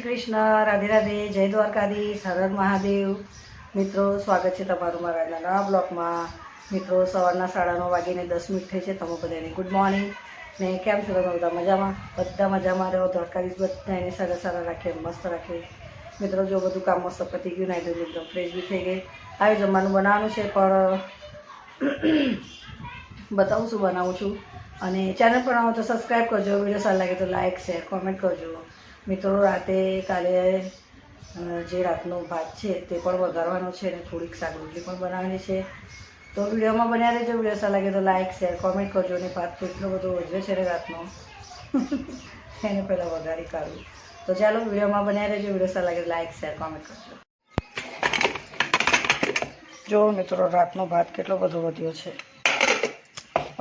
કૃષ્ણ, રાધે રાધે, જય દ્વારકાધીશ, હર હર મહાદેવ। મિત્રો, સ્વાગત છે તમારું મારા નવા બ્લોગમાં। મિત્રો, સવારના 9:30 વાગીને 10 મિનિટ થઈ છે। તમે બધાને ગુડ મોર્નિંગ ને કેમ છો? તમે બધા મજામાં? બધા મજામાં રહો। દ્વારકાધીશ બધાને સારા સારા રાખે, મસ્ત રાખે। મિત્રો, જો બધું કામ મસ્ત પતી ગયું, નાઈ ધોઈને એકદમ ફ્રેશ બી થઈ ગઈ। આવી જમવાનું બનાવવાનું છે, પણ બતાવું શું બનાવું છું। અને ચેનલ પર આવો તો સબસ્ક્રાઈબ કરજો, વિડીયો સારો લાગે તો લાઇક શેર કોમેન્ટ કરજો। મિત્રો, રાતે કાલે જે રાતનો ભાત છે તે પણ વઘારવાનો છે અને થોડીક શાક રોટલી પણ બનાવવાની છે। તો વિડીયોમાં બન્યા રહેજો। વિડીયો સારો લાગે તો લાઇક શેર કોમેન્ટ કરજો। અને ભાત તો એટલો બધો વધ્યો છે ને રાતનો એને પહેલાં વઘારી કાઢું। તો ચાલો વિડીયોમાં બન્યા રહેજો। વિડીયો સારો લાગે તો લાઇક શેર કોમેન્ટ કરજો। જો મિત્રો, રાતનો ભાત કેટલો બધો વધ્યો છે।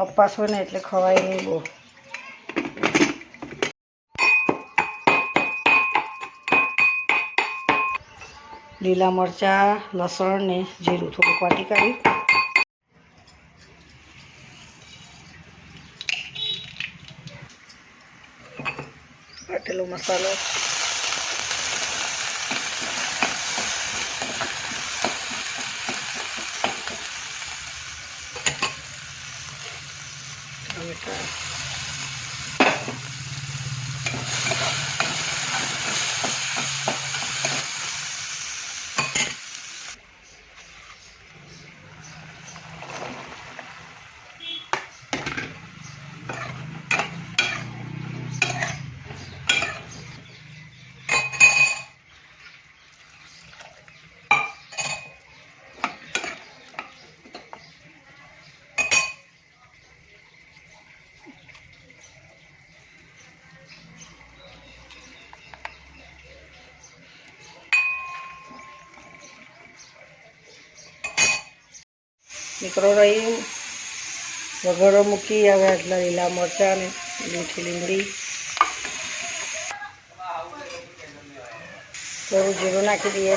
ઉપવાસ હોય ને એટલે ખવાય નહીં બહુ। લીલા મરચાં, લસણ ને જીરું થોડુંક વાટી કાઢી, વાટેલો મસાલો, ટમેટા, મિત્રો રહી વઘારો મૂકી। હવે આટલા લીલા મરચાં ને મીઠી લીમડી, થોડું જીરું નાખી દઈએ।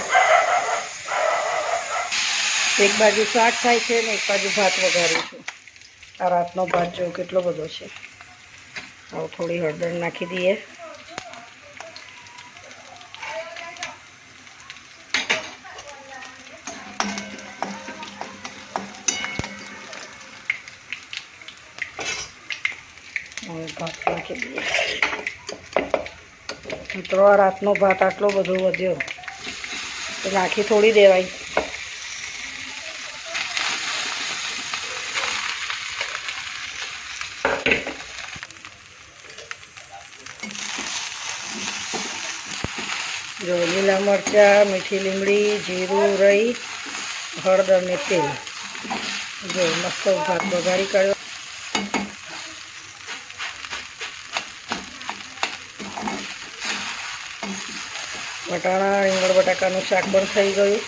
એક બાજુ શાક થાય છે ને એક બાજુ ભાત વઘારું છું। આ રાતનો ભાત જો કેટલો બધો છે। હવે થોડી હળદર નાખી દઈએ। ભાત નાખી દઈએ। મિત્રો, આ રાતનો ભાત આટલો બધો વધ્યો તો નાખી થોડી દેવાય। જો લીલા મરચાં, મીઠી લીમડી, જીરું, રઈ, હળદર ને તેલ, જો મસ્ત ભાત વઘારી કાઢ્યો। વટાણા રીંગણ બટાકાનું શાક પણ થઈ ગયું।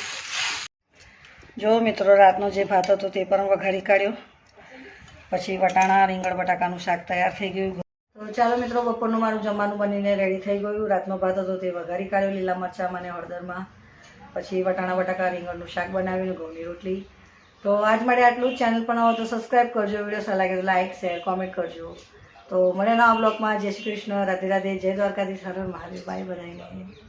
જો મિત્રો, રાતનો જે ભાત હતો તે પણ વઘારી કાઢ્યો। પછી વટાણા રીંગણ બટાકાનું શાક તૈયાર થઈ ગયું। તો ચાલો મિત્રો, બપોરનું મારું જમવાનું બનીને રેડી થઈ ગયું। રાતનો ભાત હતો તે વઘારી કાઢ્યો લીલા મરચાંમાં અને હળદરમાં। પછી વટાણા બટાકા રીંગણનું શાક બનાવ્યું, ઘઉંની રોટલી। તો આજ માટે આટલું જ। ચેનલ પણ આવો તો સબસ્ક્રાઈબ કરજો, વિડીયો સારો લાગે તો લાઇક શેર કોમેન્ટ કરજો। તો મળે નવા બ્લોગમાં। જય શ્રી કૃષ્ણ, રાધે રાધે, જય દ્વારકાધીશ, હર હર મહાદેવ, બાય બધાને।